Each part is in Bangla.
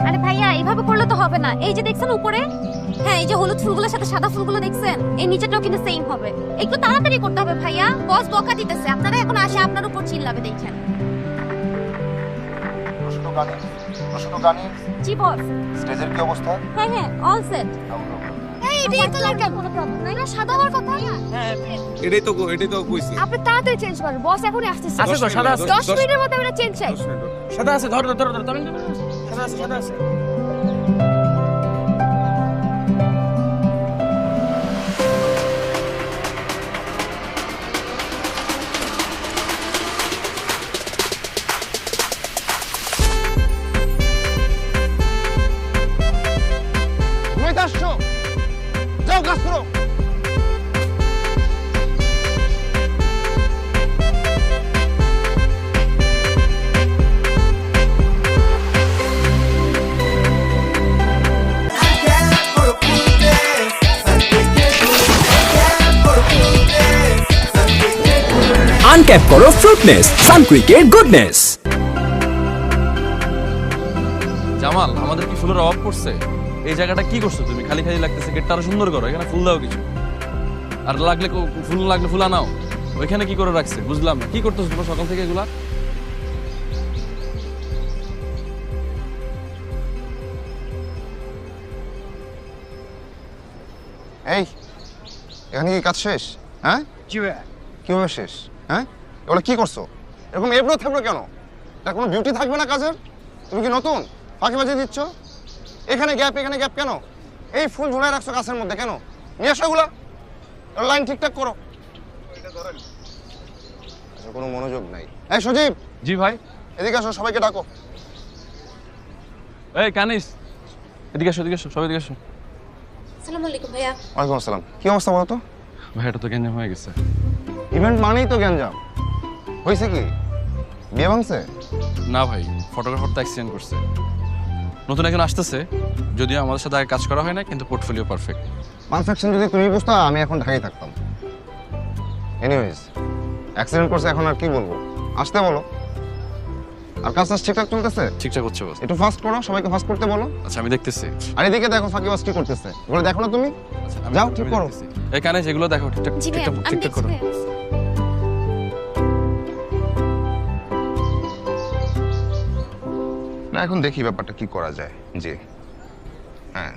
আরে ভাইয়া এইভাবে করলে তো হবে না। এই যে দেখছেন উপরে, হ্যাঁ এই যে হলুদ ফুলগুলোর সাথে সাদা ফুলগুলো দেখছেন, এই নিচেটাও কিন্তু সেম হবে। একটু তাড়াতাড়ি করতে হবে ভাইয়া, বস বকা দিতেছে। আপনারা এখন আসে আপনার উপর চিল্লাবে দেখেন। জি বস। স্টেজের কি অবস্থা? হ্যাঁ হ্যাঁ অল সেট। এই এটা কালার কেন? কোনো প্রবলেম নাই না, সাদা হওয়ার কথা। এটাই তো কইছি। আপনি তাড়াতাড়ি চেঞ্জ করেন, বস এখনই আসতেছে। আছে তো সাদা আছে 10 মিনিটের মধ্যে আমরা চেঞ্জ চাই। সাদা আছে ধর তুমি সাদা আছে ঘুমাইতে আসছো? যাও কাজ করো। আনক্যাপ করো ফ্রুটনেস সানকুইকের গুডনেস। জামাল, আমাদের কি ফুলের অভাব পড়ছে? এই জায়গাটা কি করছো তুমি? খালি খালি লাগতেছে, গেটটা আরো সুন্দর করো, এখানে ফুল দাও কিছু। আর লাগলে ফুল লাগলে ফুল আনাও। ওইখানে কি করে রাখছে বুঝলাম না, কি করতেছো তোমরা সকাল থেকে এগুলা? এই এখানে কি কাজ শেষ? হ্যাঁ কিভাবে শেষ? হ্যাঁ এগুলো কি করছো? এরকম এবড়ো থেবড়ো কেন? এটা কোনো বিউটি থাকবে না কাজের? তুমি কি নতুন ফাঁকিবাজি দিচ্ছ? এখানে গ্যাপ কেন? এই ফুল ঝুলাই রাখছো গাছের মধ্যে কেন? নিয়ে আসো এগুলা, লাইন ঠিকঠাক করো। আচ্ছা, কোনো মনোযোগ নাই। এই সজীব, জি ভাই। এদিকে আসো, সবাইকে ডাকো। এই কানিস, এদিকে আসো সবাই এদিকে আসো। আসসালামু আলাইকুম ভাইয়া। ওয়ালাইকুম আসসালাম। কি অবস্থা বলো তো? ভাই এটা তো গ্যাঞ্জাম হয়ে গেছে। ইভেন্ট মানেই তো গ্যাঞ্জাম। হয়েছে কি, বিয়ে ভাঙছে? না ভাই, ফটোগ্রাফার তো অ্যাক্সিডেন্ট করছে। নতুন একজন আসতেছে, যদিও আমাদের সাথে আগে কাজ করা হয় না, কিন্তু পোর্টফোলিও পারফেক্ট। পারফেকশন যদি তুমি বুঝতো, আমি এখন ঢাকায় থাকতাম। এনিওয়েজ, অ্যাক্সিডেন্ট করছে, এখন আর কি বলবো? আসতে বলো। আর কাজ ঠিকঠাক চলতেছে? ঠিকঠাক হচ্ছে বস। একটু ফাস্ট করো, সবাইকে ফাস্ট করতে বলো। আচ্ছা আমি দেখতেছি। আর এদিকে দেখো ফাঁকিবাজ কি করতেছে, এগুলো দেখো না তুমি? আচ্ছা, যাও, ঠিক করো। দেখতেছি। এই কানিস, এগুলো দেখো ঠিকঠাক জি ভাইয়া, আমি ঠিকঠাক করো। দেখছি ভাইয়া। না, এখন দেখি ব্যাপারটা কি করা যায়। জি হ্যাঁ,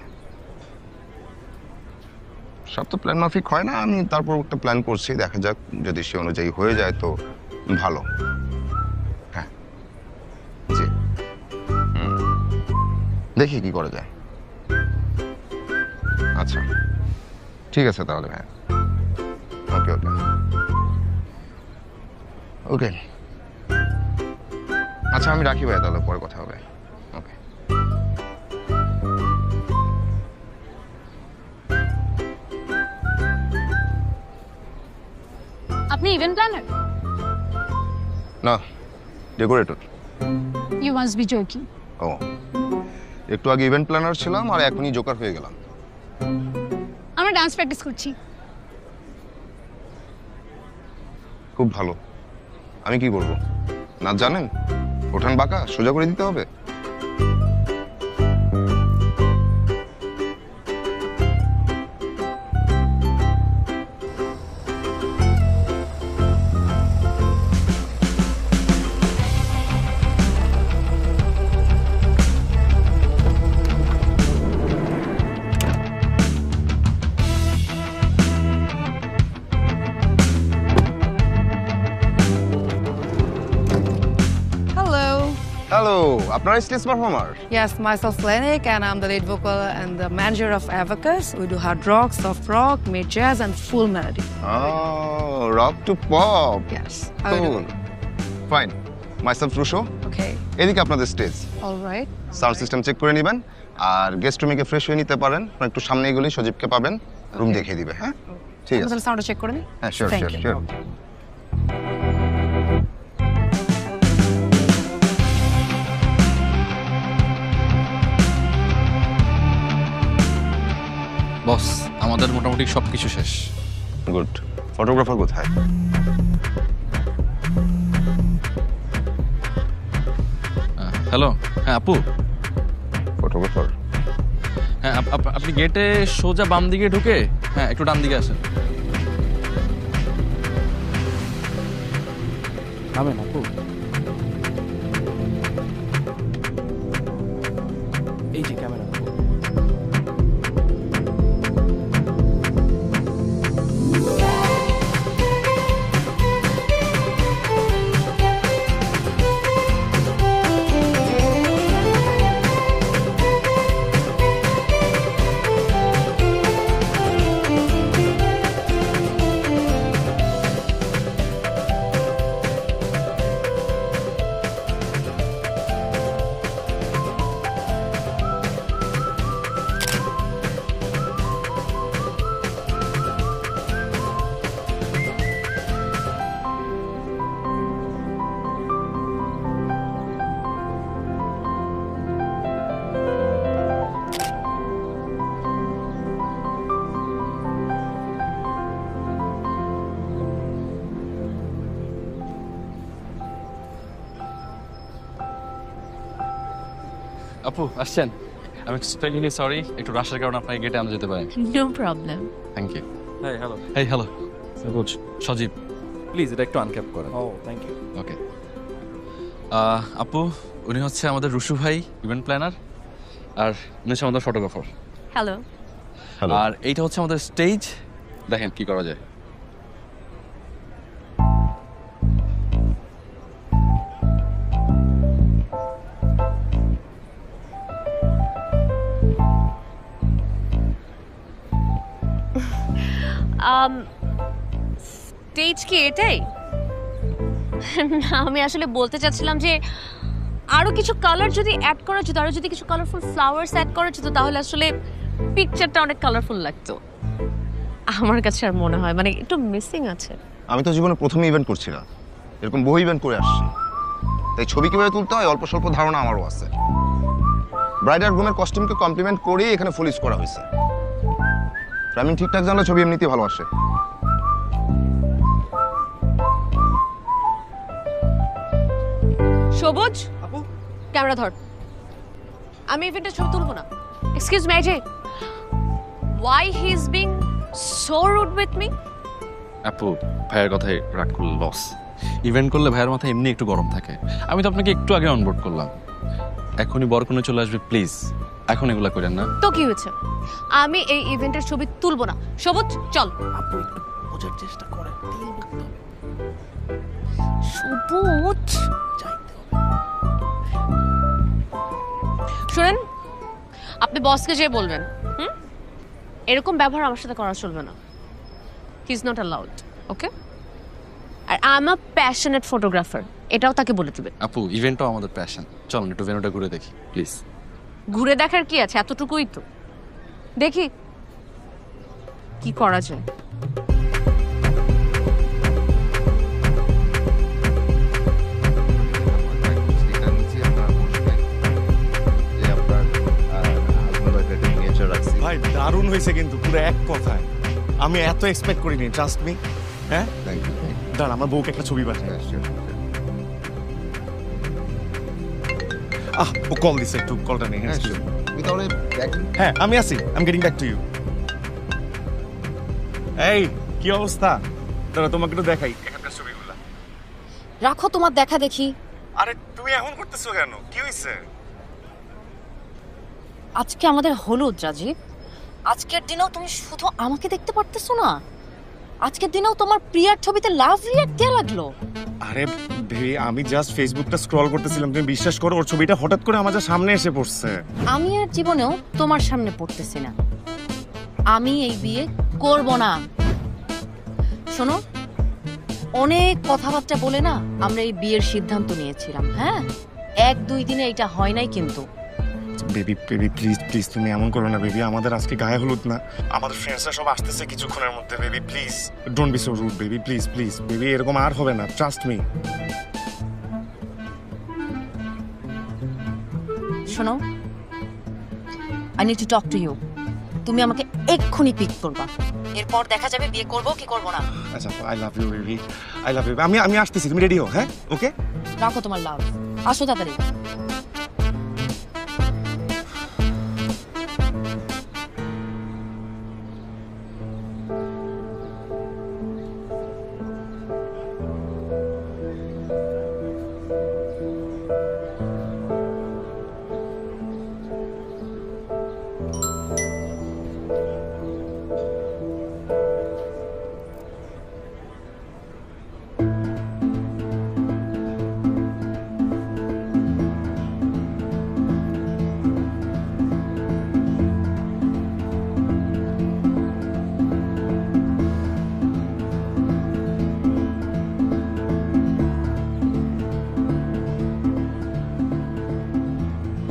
সব তো প্ল্যান মাফিক হয় না। আমি তারপর একটা প্ল্যান করছি, দেখা যাক, যদি সে অনুযায়ী হয়ে যায় তো ভালো। হ্যাঁ জি, দেখি কি করা যায়। আচ্ছা ঠিক আছে তাহলে ভাই। ওকে ওকে ওকে আচ্ছা, আমি রাখি ভাই, তাহলে পরে কথা হবে। ওকে। আপনি ইভেন্ট প্ল্যানার? না, decorator. You must be joking. ও, একটু আগে ইভেন্ট প্ল্যানার ছিলাম, আর এখনই জোকার হয়ে গেলাম। আমরা ডান্স প্র্যাকটিস করছি। খুব ভালো। আমি কি করব? নাচ জানেন? ওঠান বাঁকা সোজা করে দিতে হবে? হ্যালো, আপনারা stage performer? Yes, myself Lenik, and I'm the lead vocal and the manager of Abacus. We do hard rock, soft rock, mid jazz, and full melody. Oh, rock to pop. Yes. How you Cool. doing? Fine. Myself Rusho. Okay. এদিকে আপনাদের stage. All right. Sound system check করে নেবেন, আর গেস্ট রুমে গিয়ে ফ্রেশ হয়ে নিতে পারেন। একটু সামনে এগুলি সজীবকে পাবেন, রুম দেখিয়ে দিবে। হ্যাঁ ঠিক আছে। তাহলে সাউন্ডটা চেক করে নিই। হ্যাঁ sure Thank sure you. Sure. আমাদের মোটামুটি সব কিছু শেষ। গুড। ফটোগ্রাফার কোথায়? হ্যালো, হ্যাঁ আপু। ফটোগ্রাফার হ্যাঁ আপনি গেটে সোজা বাম দিকে ঢুকে হ্যাঁ একটু ডান দিকে আসেন। নামেন আপু। এই যে ক্যামেরা। আপু আসছেন? আমি এক্সট্রিমলি সরি, একটু রাশের কারণে আপনাকে গেটে আনা যেতে পারে। No problem. Thank you. হ্যাঁ hello, hey hello, Sajib please এটা একটু আনক্যাপ করেন। ও থ্যাংক ইউ। ওকে। আপু উনি হচ্ছে আমাদের রুশু ভাই, ইভেন্ট প্ল্যানার, আর উনি হচ্ছে আমাদের ফটোগ্রাফার। হ্যালো। হ্যালো। আর এইটা হচ্ছে আমাদের স্টেজ। দেখেন কি করা যায়। স্টেজ কি এটাই? না, আমি আসলে বলতে চাচ্ছিলাম যে আরো কিছু কালার যদি অ্যাড করা যেত, আরো যদি কিছু কালারফুল ফ্লাওয়ার্স অ্যাড করা যেত, তাহলে আসলে পিকচারটা অনেক কালারফুল লাগতো। আমার কাছে আর মনে হয় মানে একটু মিসিং আছে। আমি তো জীবনে প্রথম ইভেন্ট করছি না, এরকম বহু ইভেন্ট করে আসছি, তাই ছবি কিভাবে তুলতে হয় অল্প স্বল্প ধারণা আমারও আছে। ব্রাইড আর গ্রুমের কস্টিউমকে কমপ্লিমেন্ট করেই এখানে ফুল ইউজ করা হয়েছে। ফ্রেমিং ঠিকঠাক জানলে ছবি এমনিতেই ভালো আসে। সবুজ, আপু ক্যামেরা ধর। আমি ইভেন্টের ছবি তুলবো না। Excuse me Ajay, why he is being so rude with me? আপু ভাইয়ের কথায় রাগ করলে লস। ইভেন্ট করলে ভাইয়ের মাথায় এমনি একটু গরম থাকে। আমি তো আপনাকে একটু আগে অনবোর্ড করলাম, এখনই বরকনে চলে আসবে, প্লিজ এখন এগুলা করেন না। তো কি হয়েছে? আমি এই ইভেন্টের ছবি তুলবো না। সবুজ চল। আপু একটু বোঝার চেষ্টা করেন। সবুজ চাইতে হবে। শুনেন, আপনি বসকে যেয়ে বলবেন এরকম ব্যবহার আমার সাথে করা চলবে না। He is not allowed, okay? আর I am a passionate photographer, এটাও তাকে বলে দিবেন। আপু ইভেন্টটাও আমাদের প্যাশন, চলুন একটু ভেন্যুটা ঘুরে দেখি প্লিজ। ঘুরে দেখার কি আছে, এতটুকুই তো। দেখি কি করা যায়। ভাই দারুণ হয়েছে কিন্তু পুরো এক কথায়। আমি এত এক্সপেক্ট করিনি, ট্রাস্ট মি। হ্যাঁ দাঁড়া, আমার বউকে একটা ছবি পাঠাই। ও কল দিছে, একটু কলটা নেই। তাহলে হ্যাঁ আমি আছি, I am getting back to you. এই কি অবস্থা? দাঁড়া তোমাকে একটু দেখাই এখানকার ছবিগুলো। রাখো তোমার দেখা দেখি। আরে তুমি এখন করতেছো কেন? কি হয়েছে? আজকে আমাদের হলুদ রাজীব। আজকের দিনেও তুমি শুধু আমাকে দেখতে পারতেছো না, আজকের দিনেও তোমার প্রিয়ার ছবিতে লাভ রিঅ্যাক্ট দেয়া লাগলো। আরে ভেবে আমি জাস্ট ফেসবুকটা স্ক্রল করতেছিলাম, তুমি বিশ্বাস করো ওর ছবিটা হঠাৎ করে আমাদের সামনে এসে পড়ছে। আমি আর জীবনেও তোমার সামনে পড়তেছি না। আমি এই বিয়ে করব না। শোনো, অনেক কথাবার্তা বলে না আমরা এই বিয়ের সিদ্ধান্ত নিয়েছিলাম। হ্যাঁ, 1-2 দিনে এটা হয় নাই কিন্তু। বেবি বেবি প্লিজ প্লিজ তুমি এমন করো না বেবি। আমাদের আজকে গায়ে হলুদ না, আমাদের ফ্রেন্ডসরা সব আসতেছে কিছুক্ষণের মধ্যে। Baby please don't be so rude baby, please please baby, এরকম আর হবে না, ট্রাস্ট মি। শোনো, I need to talk to you. তুমি আমাকে এক্ষুনি পিক করবা, এরপর দেখা যাবে বিয়ে করবো কি করবো না। আচ্ছা I love you baby, I love you. আমি আসতেছি, তুমি রেডি হও। হ্যাঁ, ওকে। রাখো তোমার লাভ, আসো তাড়াতাড়ি।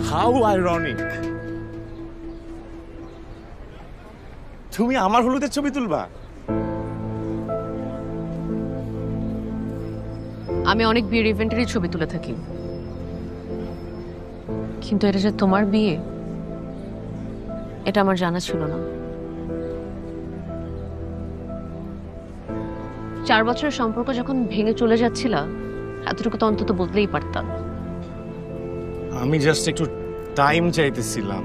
হাউ আইরনিক, তুমি আমার হলুদের ছবি তুলবা? আমি অনেক বিয়ের ইভেন্টেরই ছবি তুলে থাকি, কিন্তু এটা যে তোমার বিয়ে এটা আমার জানা ছিল না। 4 বছরের সম্পর্ক যখন ভেঙে চলে যাচ্ছিল, এতটুকু তো অন্তত বদলেই পারতাম। আমি জাস্ট একটু টাইম চাইতেছিলাম,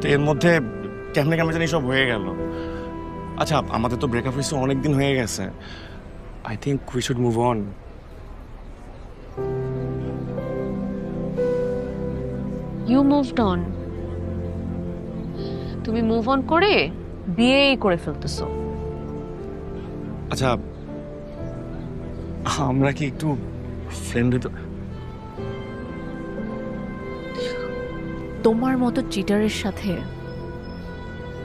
তো এর মধ্যে কেমনে কেমন জানি সব হয়ে গেল। আচ্ছা, আমাদের তো ব্রেকআপ হয়েছে অনেকদিন হয়ে গেছে। I think we should move on. You moved on? তুমি মুভ অন করে বিয়েই করে ফেলতেছো। আচ্ছা, আমরা কি একটু ফ্রেন্ড হতে? তোমার মতো চিটারের সাথে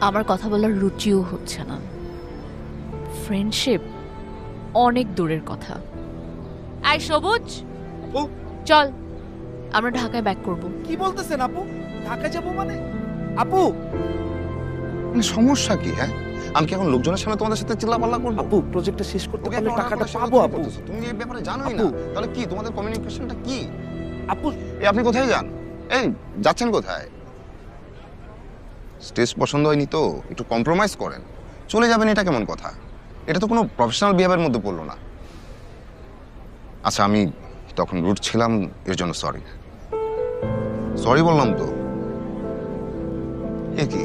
আমার কথা বলার রুচিও হচ্ছে না। ফ্রেন্ডশিপ অনেক দূরের কথা। আই সবুজ, চল আমরা ঢাকায় ব্যাক করব। কি বলতেছেন আপু? ঢাকা যাবো মানে? আপু মানে সমস্যা কি? হ্যাঁ, আমি কি এখন লোকজনের সামনে তোমাদের সাথে চিল্লাপাল্লা করবো? আপু প্রজেক্টটা শেষ করতে ওকে পারলে একটা টাকাটা অনার পাবো সাথে আপু। বলতেছো, তুমি এই ব্যাপারে জানোই না। আপু। তাহলে কি তোমাদের কমিউনিকেশনটা কি? আপু আপনি কোথায় যান? এই যাচ্ছেন কোথায়? স্টেজ পছন্দ হয়নি তো একটু কম্প্রোমাইজ করেন, চলে যাবেন। এটা কেমন কথা? এটা তো কোনো প্রফেশনাল বিহেভিয়ারের মধ্যে পড়লো না। আচ্ছা, আমি তখন রুট ছিলাম, এর জন্য সরি। সরি বললাম তো। এ কি,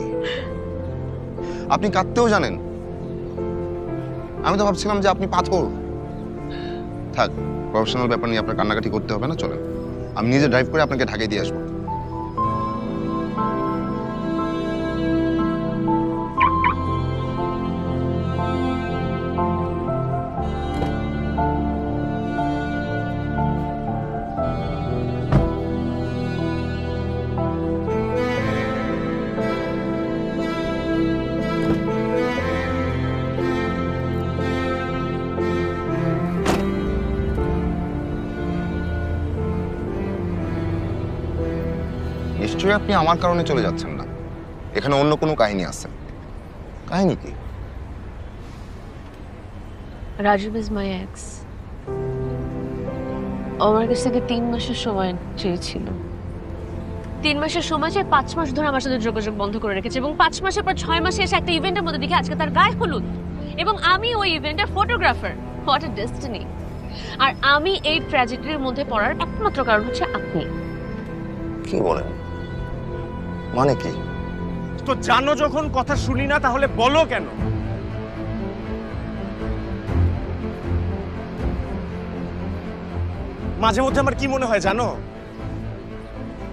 আপনি কাঁদতেও জানেন? আমি তো ভাবছিলাম যে আপনি পাথর। থাক, প্রফেশনাল ব্যাপার নিয়ে আপনার কান্নাকাটি করতে হবে না, চলেন আমি নিজে ড্রাইভ করে আপনাকে ঢাকায় দিয়ে আসবো। নিশ্চয়ই আপনি আমার কারণে চলে যাচ্ছেন না, এখানে অন্য কোনো কাহিনী আছে। কাহিনী কি? Rajib is my ex. আমার কাছ থেকে 3 মাসের সময় চেয়েছিল। 3 মাসের সময় চেয়ে 5 মাস ধরে আমার সাথে যোগাযোগ বন্ধ করে রেখেছে, এবং 5 মাসের পর 6 মাসে এসে একটা ইভেন্টের মধ্যে দেখি আজকে তার গায়ে হলুদ, এবং আমি ওই ইভেন্টের ফটোগ্রাফার। What a destiny! আর আমি এই ট্র্যাজেডির মধ্যে পড়ার একমাত্র কারণ হচ্ছে আপনি। কি বলেন? মানে কি? তো জানো যখন কথা শুনি না তাহলে বলো কেন? মাঝে মধ্যে আমার কি মনে হয় জানো?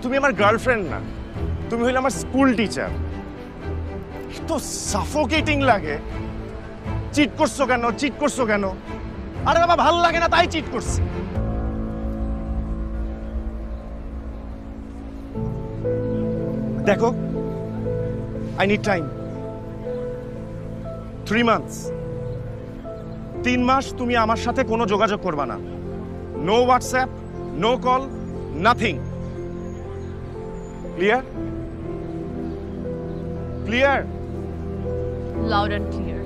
তুমি আমার গার্লফ্রেন্ড না, তুমি হইলে আমার স্কুল টিচার। তো সাফোকেটিং লাগে। চিট করছো কেন? চিট করছো কেন? আরে বাবা, ভাল লাগে না তাই চিট করছি। দেখো, I need time. 3 months. 3 মাস তুমি আমার সাথে কোনো যোগাযোগ করবা না। No WhatsApp, no call, nothing. Clear? Clear? Loud and clear.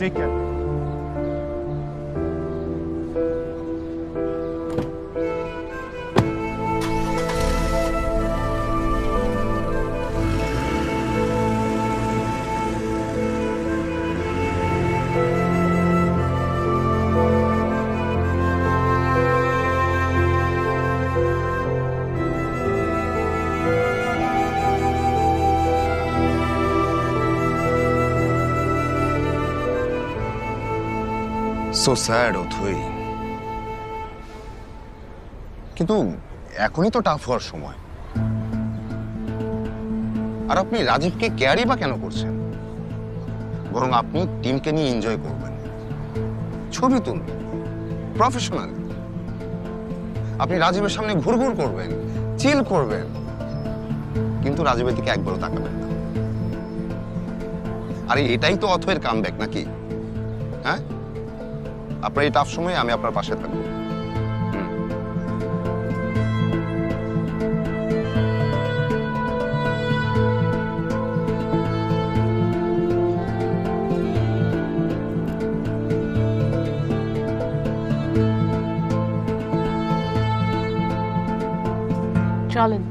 Take care. So sad Othoi, কিন্তু এখনই তো টাফ হওয়ার সময়। আর আপনি রাজীবকে কেয়ারই বা কেন করছেন? বরং আপনি টিমকে নিয়ে এনজয় করবেন, ছবি তুলবেন প্রফেশনাল। আপনি রাজীবের সামনে ঘুরঘুর করবেন, চিল করবেন, কিন্তু রাজীবের দিকে একবারও তাকাবেন না। আরে এটাই তো অথয়ের কামব্যাক নাকি? হ্যাঁ, আপনার এই টাফ সময়ে আমি আপনার পাশে থাকবো। চলেন,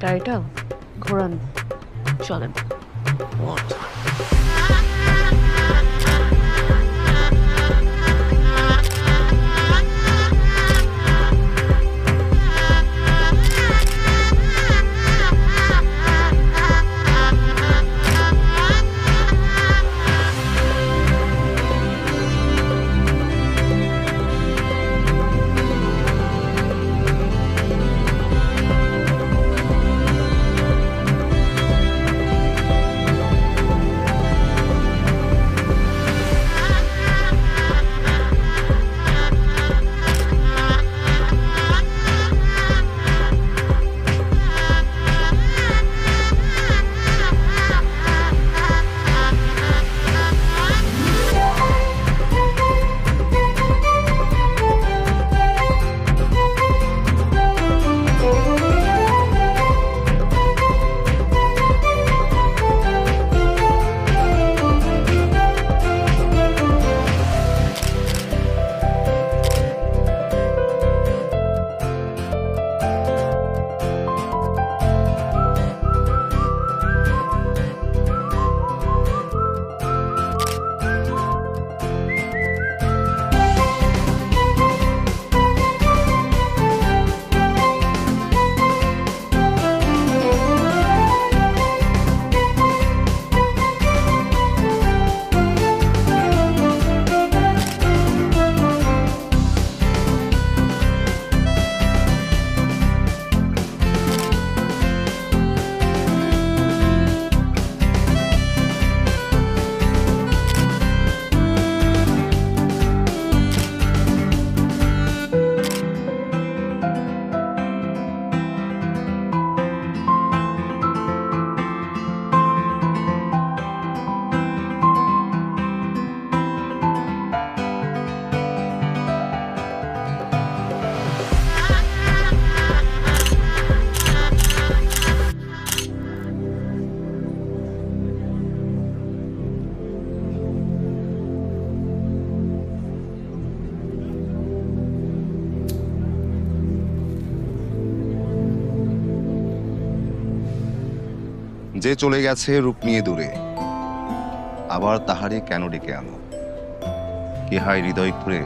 গাড়িটা ঘোরান, চলেন। যে চলে গেছে রূপ নিয়ে দূরে, আবার তাহারে কেন ডেকে আনো? কি হায় হৃদয় খুঁড়ে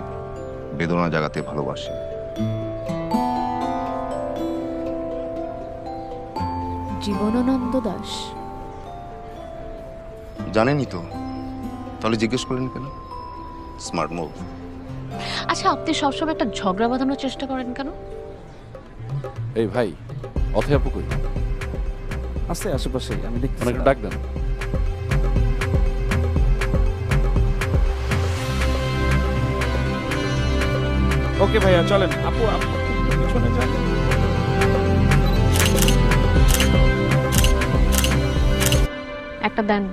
বেদনা জাগাতে ভালোবাসে। জীবনানন্দ দাশ। জানেনই তো, তাহলে জিজ্ঞেস করলেন কেন? Smart move. আচ্ছা, আপনি সবসময় একটা ঝগড়া বাঁধানোর চেষ্টা করেন কেন? এই ভাই, অথয় আপু কই? আছে আশেপাশে, আমি দেখতে অনেকটা ডাক দেন। ওকে ভাইয়া চলেন। আপু আপু একটু পিছনে যান। একটা দেন।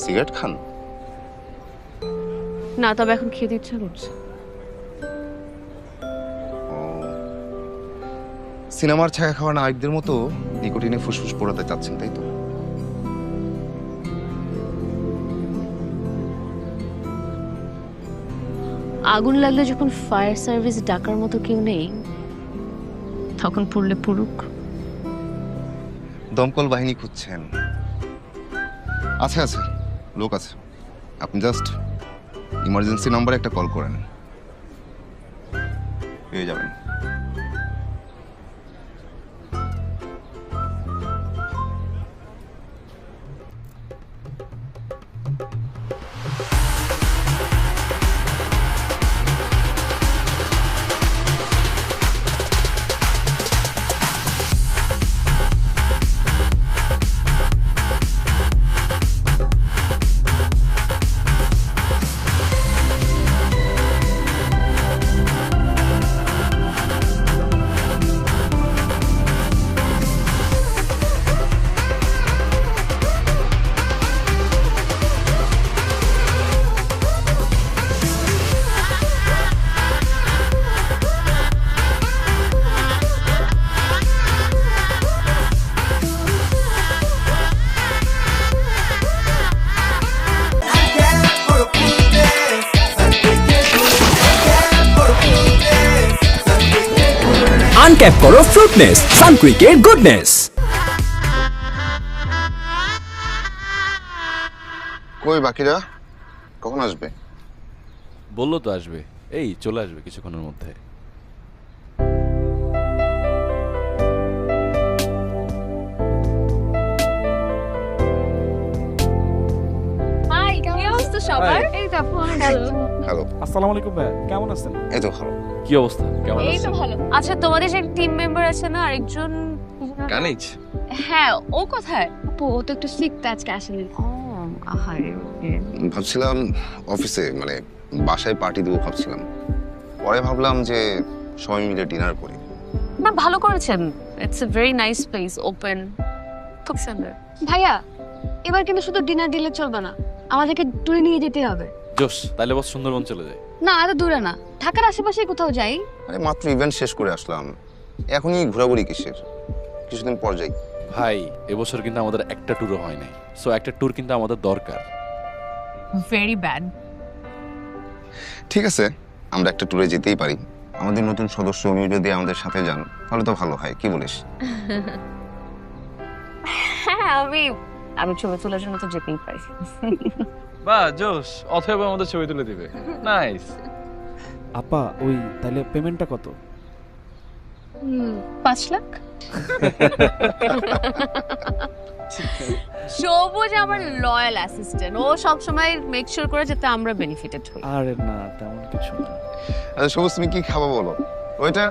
সিগারেট খান? না, তবে এখন খেতে ইচ্ছা করছে। সিনেমার ছায়া খাওয়া নায়কদের মতো নিকোটিনে ফুসফুস পোড়াতে চাচ্ছেন, তাই তো? আগুন লাগলে যখন ফায়ার সার্ভিস ডাকার মতো কেউ নেই, তখন পড়লে পুরুক। দমকল বাহিনী খুঁজছেন? আছে আছে, লোক আছে। আপনি জাস্ট ইমার্জেন্সি নাম্বারে একটা কল করেন, পেয়ে যাবেন। আনক্যাপ করো ফ্রুটনেস সানকুইকের গুডনেস। কই বাকিরা কখন আসবে? বললো তো আসবে, এই চলে আসবে কিছুক্ষণের মধ্যে। হাই, কি অবস্থা সবার? এই তো হ্যালো। হ্যালো, আসসালামু আলাইকুম ভাই, কেমন আছেন? এই তো ভালো। কি অবস্থা, কেমন এই তো আছেন? ভালো। আচ্ছা, তোমাদের যে টিম মেম্বার আছে না আরেকজন? কানিজ হ্যাঁ, ও কোথায়? আপু ও তো একটু সিক আজকে আসেনি। আহারে। ভাবছিলাম অফিসে মানে বাসায় পার্টি দেবো ভাবছিলাম, পরে ভাবলাম যে সবাই মিলে ডিনার করি। না, ভালো করেছেন। It's a very nice place, open, খুব সুন্দর। ভাইয়া এবার কিন্তু শুধু ডিনার দিলে চলবে না, আমাদেরকে ট্যুরে নিয়ে যেতে হবে। জোস, তাইলে বস সুন্দরবন চলে যায়। না এত দূরে না, ঢাকার আশেপাশে কোথাও যাই। আরে মাত্র ইভেন্ট শেষ করে আসলাম, এখনই ঘোরাঘুরি কিসের? কিছুদিন পর যাই। ভাই এবছর কিন্তু আমাদের একটা ট্যুরও হয় নাই, সো একটা ট্যুর কিন্তু আমাদের দরকার। Very bad. ঠিক আছে, আমরা একটা ট্যুরে যেতেই পারি। আমাদের নতুন সদস্য উনি যদি আমাদের সাথে যান তাহলে তো ভালো হয়, কি বলিস? হ্যাঁ, আমি ছবি তোলার জন্য তো যেতেই পারি। বা জোস, অথবা আমাদের ছবি তুলে দিবে। নাইস। আপা ওই তাহলে পেমেন্টটা কত? 5 লাখ। সবুজ আমার লয়াল অ্যাসিস্ট্যান্ট, ও সবসময় মেক শিওর করে যাতে আমরা বেনিফিটেড হই। আরে না তেমন কিছু না। আচ্ছা সবুজ, তুমি কি খাবো বলো? ওইটা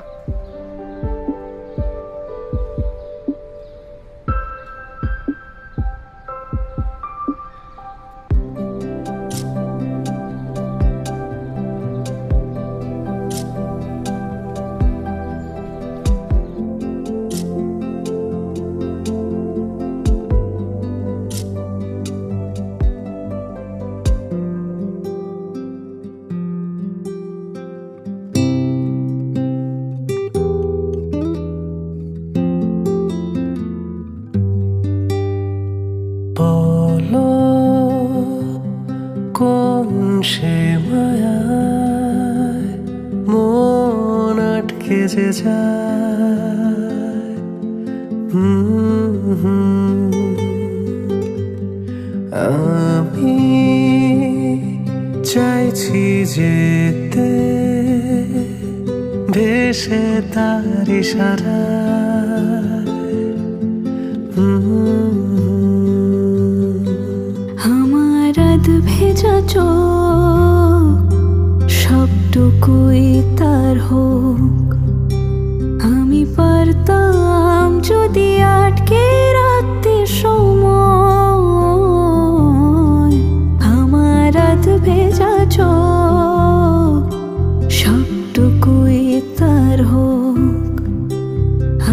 বলো কোন সে মায়ায় মন আটকে যে যায়। আমি চাইছি যেতে ভেসে তার ইশারায়। আমার রাত ভেজা চোখ সবটুকুই তার হোক, আমি পারতাম যদি আটকে রাখতে সময়। আমার রাত ভেজা চোখ সবটুকুই তার হোক,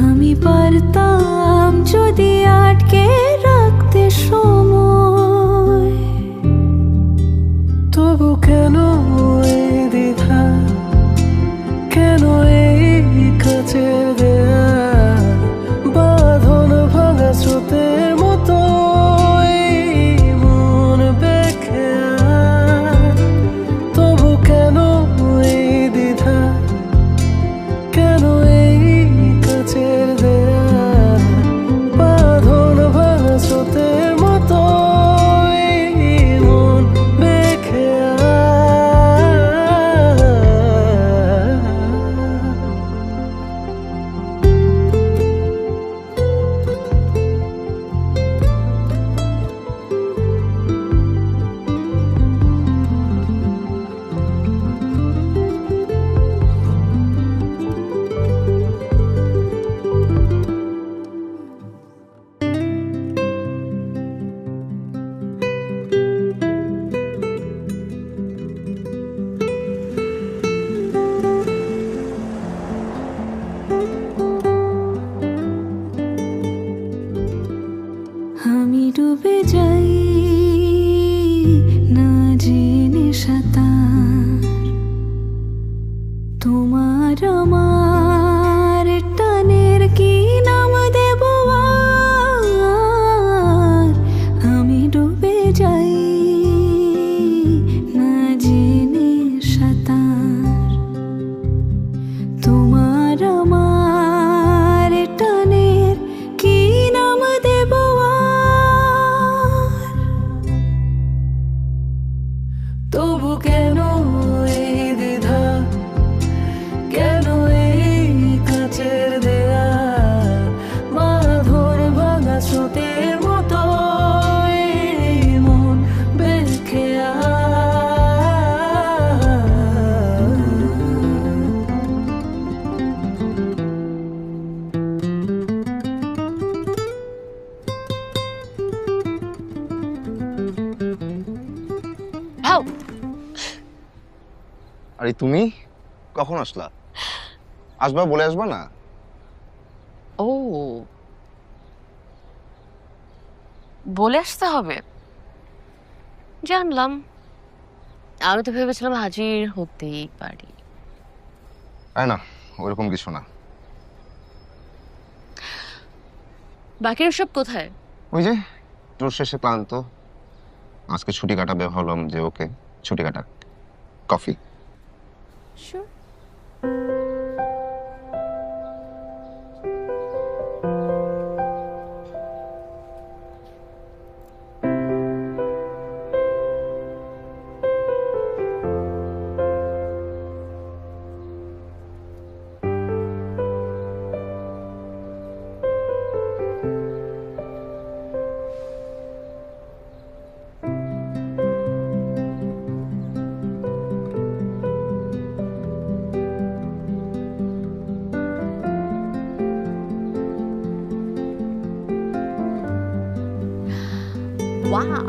আমি পারতাম যদি আটকে রাখতে সময়। তবু কেন এই দ্বিধা, কেন এই কাছের দেয়া বাঁধন ভাঙা স্রোতের মতো এই মন বেঁকে আয়। তবু কেন এই দ্বিধা, কেন এই কাছের দেয়া কেন এই দ্বিধা, কেন এই কাচের দেয়াল বাঁধন ভাঙা স্রোতের মতো এই মন বেখেয়া। আরে তুমি কখন আসলা? আসবা বলে আসবা না? ও, বলে আসতে হবে, জানলাম। আমি তো ভেবেছিলাম হাজির হতেই পারি। তাই না, ওইরকম কিছু না। বাকিরা সব কোথায়? ওই যে ট্যুর শেষে ক্লান্ত, আজকে ছুটি কাটাবে, ভাবলাম যে ওকে ছুটি কাটাক। Coffee? Sure. Wow.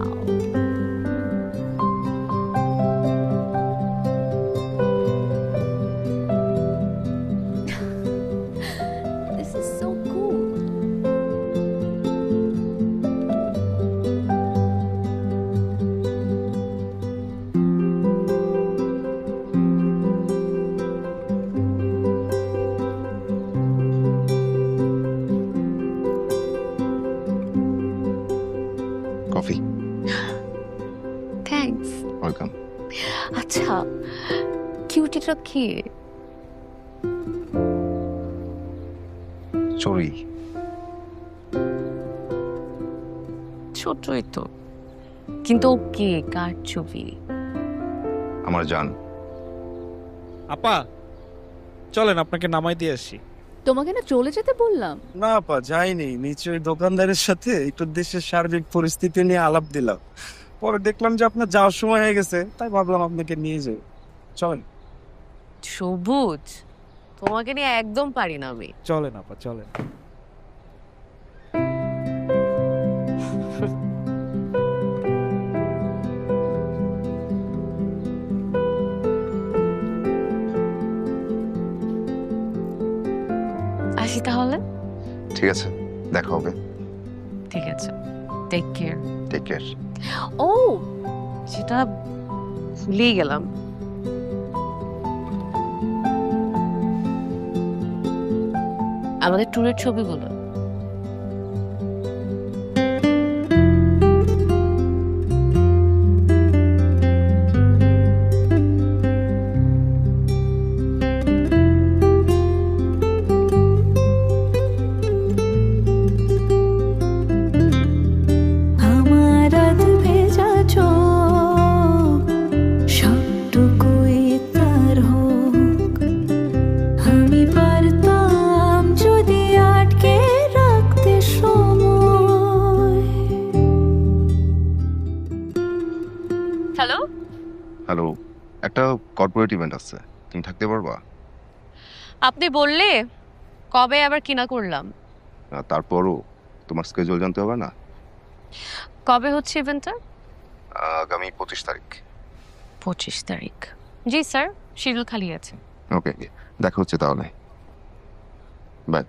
This is so cool. Coffee? Thanks. Welcome. আচ্ছা, কিউটিটা কি? চড়ি। ছোটই তো, কিন্তু ও কে, কার ছবি? আমার জান। আপা চলেন আপনাকে নামাই দিয়ে আসি। তোমাকে না চলে যেতে বললাম। না আপা যাইনি, নিচে ওই দোকানদারের সাথে একটু দেশের সার্বিক পরিস্থিতি নিয়ে আলাপ দিলাম, পরে দেখলাম যে আপনার যাওয়ার সময় হয়ে গেছে, তাই ভাবলাম আপনাকে নিয়ে যাই। চলেন। সবুজ, তোমাকে নিয়ে একদম পারি না আমি। চলেন আপা চলেন। আসি তাহলে। ঠিক আছে, দেখা হবে। ঠিক আছে, টেক কেয়ার। Take care. ও, সেটা ভুলেই গেলাম, আমাদের ট্যুরের ছবিগুলো। আমার রাত ভেজা চোখ সবটুকুই তার হোক, আমি পারতাম যদি আটকে রাখতে সময়। হ্যালো, হ্যালো, একটা কর্পোরেট ইভেন্ট আছে, তুমি থাকতে পারবা? আপনি বললে কবে আবার কিনা করলাম। তারপরও তোমার স্কেজুল জানতে হবে না? কবে হচ্ছে ইভেন্টটা? আগামী 25 তারিখ। 25 তারিখ? জি স্যার, শিডিউল খালি আছে। ওকে, দেখা হচ্ছে তাহলে। বাই।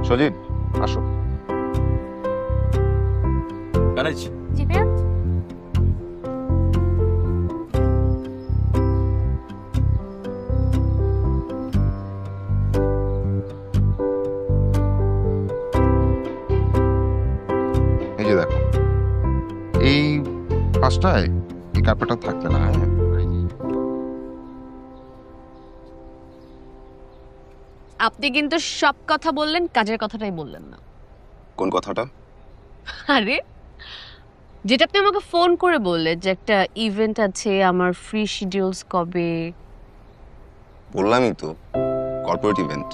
সজীব, আসো। কারাইছি। জি ভাইয়া। এই যে দেখো, এই পাঁচটায় এই কার্পেটটা থাকবে না। হ্যাঁ, আপনি কিন্তু সব কথা বললেন, কাজের কথাটাই বললেন না। কোন কথাটা? আরে যেটা আপনি আমাকে ফোন করে বললেন যে একটা ইভেন্ট আছে, আমার ফ্রি শিডিউলস কবে? বললামই তো, কর্পোরেট ইভেন্ট।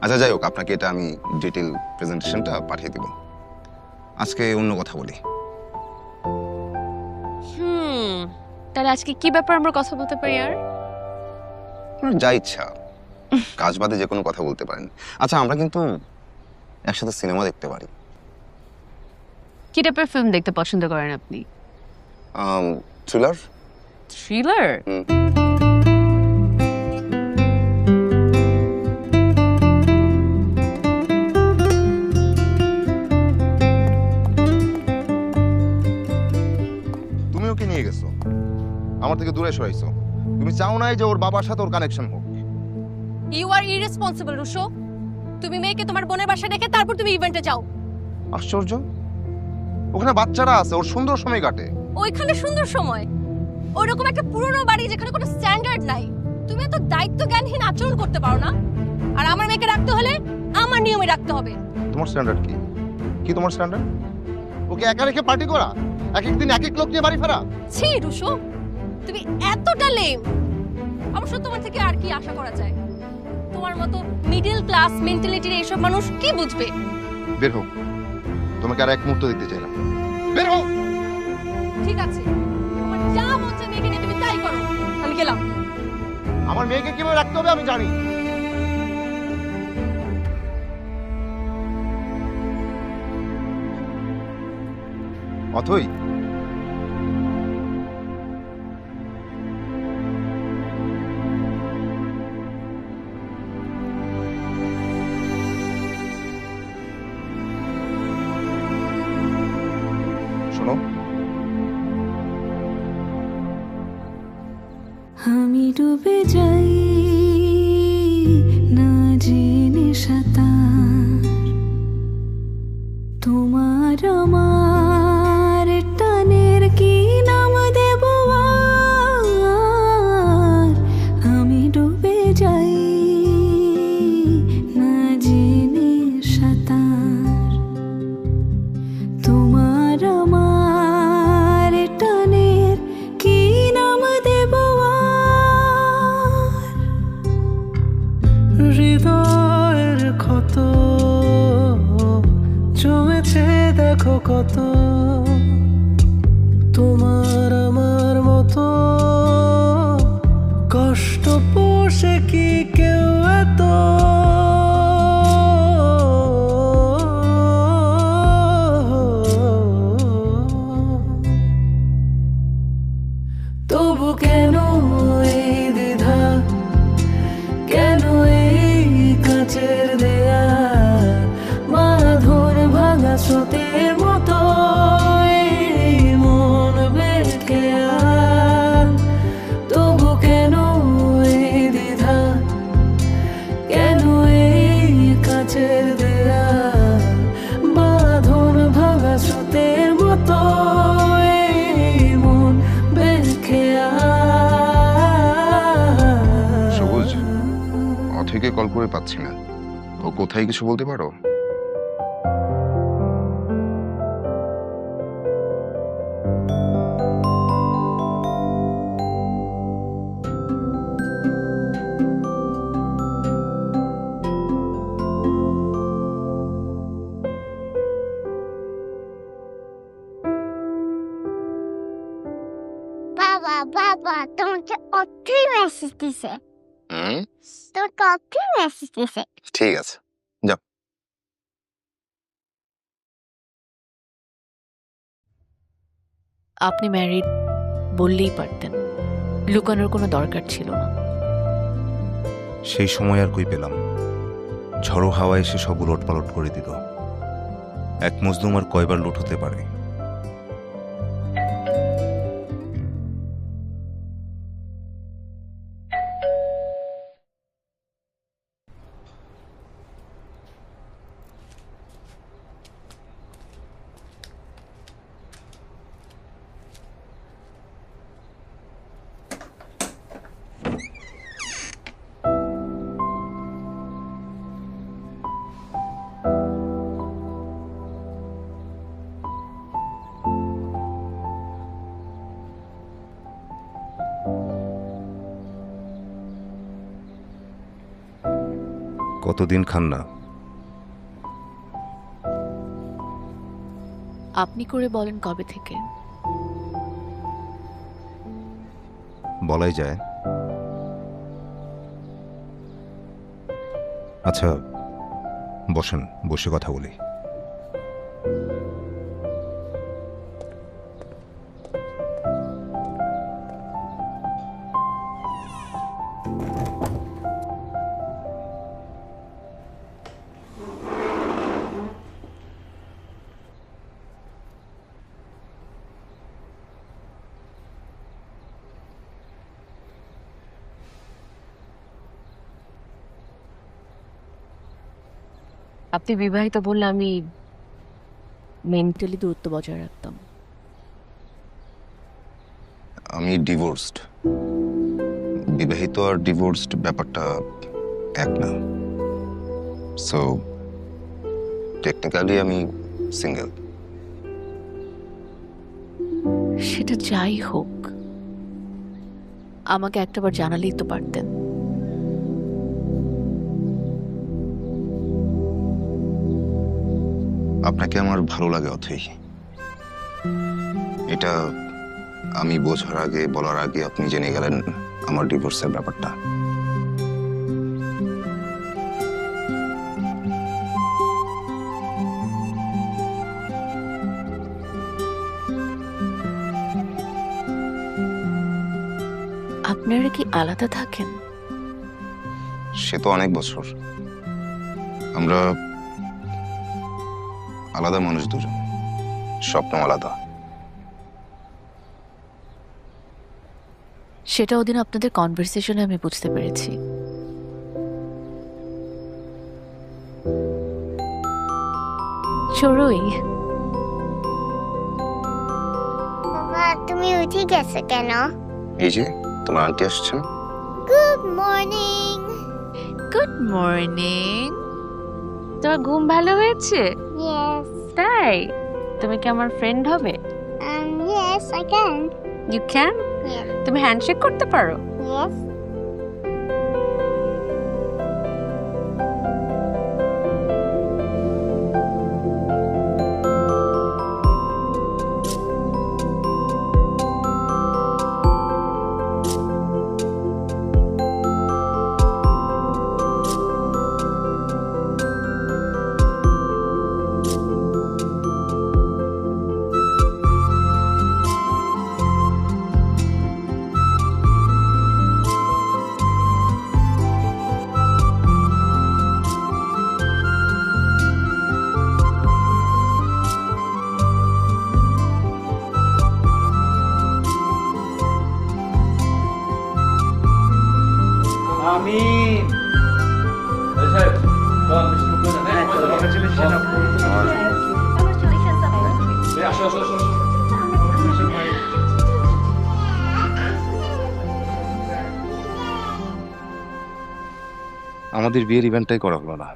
আচ্ছা যাই হোক, আপনাকে এটা আমি ডিটেল প্রেজেন্টেশনটা পাঠিয়ে দিব। আজকে অন্য কথা বলি। তাহলে আজকে কি ব্যাপার আমরা কথা বলতে পারি? আর আপনার যা ইচ্ছা, কাজ বাদে যে কোনো কথা বলতে পারেন। আচ্ছা, আমরা কিন্তু একসাথে সিনেমা দেখতে পারি। কি টাইপের ফিল্ম দেখতে পছন্দ করেন আপনি? থ্রিলার। থ্রিলার? তুমি ওকে নিয়ে গেছো, আমার থেকে দূরে সরাইছো। তুমি চাও নাই যে ওর বাবার সাথে ওর কানেকশন হোক। You are irresponsible Rusho. তুমি মেয়েকে তোমার বোনের বাসায় রেখে তারপর তুমি ইভেন্টে যাও। আশ্চর্য, ওখানে বাচ্চারা আছে, ওর সুন্দর সময় কাটে। ওইখানে সুন্দর সময়? ওইরকম একটা পুরনো বাড়ি যেখানে কোনো স্ট্যান্ডার্ড নাই। তুমি এত দায়িত্ব জ্ঞানহীন আচরণ করতে পারো না? আর আমার মেয়েকে রাখতে হলে আমার নিয়মে রাখতে হবে। তোমার স্ট্যান্ডার্ড কি? কি তোমার স্ট্যান্ডার্ড? ওকে একা রেখে পার্টি করা, এক এক দিন এক এক লোক নিয়ে বাড়ি ফেরা। ছি রুশো, তুমি এতটা লেম। অবশ্য তোমার থেকে আর কি আশা করা যায়? তোমার মতো মিডল ক্লাস মেন্টালিটির এইসব মানুষ কি বুঝবে? বের হোক, তোমাকে আর এক মুহূর্ত দেখতে চাই না। বের হোক। ঠিক আছে, তোমার যা মন চায় মেয়েকে নিয়ে তুমি তাই করো। আমি গেলাম। আমার মেয়েকে কিভাবে রাখতে হবে আমি জানি। অথই, শোনো, আমি ডুবে যাই না জেনে সাঁতার, তোমার আমার টানের কি নাম দেব আর? আমি ডুবে যাই না জেনে সাঁতার, তোমার আমার টানের কি নাম দেব আর? হৃদয়ের ক্ষত জমেছে দেখো কত, তোমার আমার মতো কষ্ট পোষে কি কেউ এত? তবু কেন এই দ্বিধা, কেন এই কাচের দেয়া মাধুর ভাঙা স্রোতের মতো এই মন বেঁকে আর? তবু কেন এই দ্বিধা, কেন এই কাচের দেয়া মাধুর ভাঙা স্রোতের মতো এই মন বেঁকে আর? সবুজ, অথৈকে কল করে পাচ্ছি না। ও কোথায় কিছু বলতে পারো? বাবা বাবা, তোমাকে অথই মেসেজ দিছে। তোমাকে অথই মেসেজ দিছে। ঠিক আছে, যাও। আপনি ম্যারিড বললেই পারতেন, লুকানোর কোনো দরকার ছিল না। সেই সময় আর কই পেলাম? ঝড়ো হাওয়া এসে সব উলটপালট করে দিল। এক মজলুম আর কয়বার লুট হতে পারে? কতদিন খান না? আপনি করে বলেন কবে থেকে? বলাই যায়। আচ্ছা বসেন, বসে কথা বলি। আপনি বিবাহিত বললে আমি মেন্টালি দূরত্ব বজায় রাখতাম। আমি ডিভোর্সড। বিবাহিত আর ডিভোর্সড ব্যাপারটা এক না। সো টেকনিক্যালি আমি সিঙ্গেল। সেটা যাই হোক, আমাকে একটাবার জানালেই তো পারতেন। আপনাকে আমার ভালো লাগে অথই। এটা আমি বোঝার আগে, বলার আগে আপনি জেনে গেলেন আমার ডিভোর্সের ব্যাপারটা। আপনারা কি আলাদা থাকেন? সে তো অনেক বছর। আমরা আলাদা মানুষ দুজন, স্বপ্ন আলাদা। সেটা ওদিন আপনাদের কনভারসেশনে আমি বুঝতে পেরেছি। চড়ুই, বাবা তুমি উঠে গেছো কেন? এই যে তোমার আন্টি আসছেন। Good morning. Good morning. তোমার ঘুম ভালো হয়েছে? ইয়েস। তাই? তুমি কি আমার ফ্রেন্ড হবে? Yes I can. You can? তুমি হ্যান্ডশেক করতে পারো? ইয়েস। আমিন। আমাদের বিয়ের ইভেন্টটাই করা হলো না।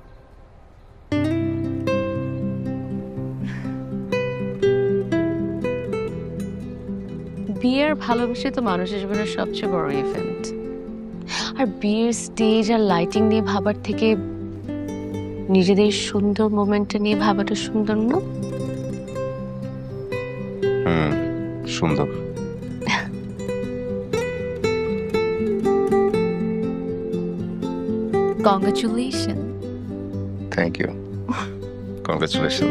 বিয়ের ভালোবাসা তো মানুষের জীবনের সবচেয়ে বড় ইভেন্ট। আর বিয়ের স্টেজ আর লাইটিং নিয়ে ভাবার থেকে নিজেদের সুন্দর মোমেন্টটা নিয়ে ভাবাটা সুন্দর না? সুন্দর। কংগ্রাচুলেশন। Thank you. কংগ্রাচুলেশন।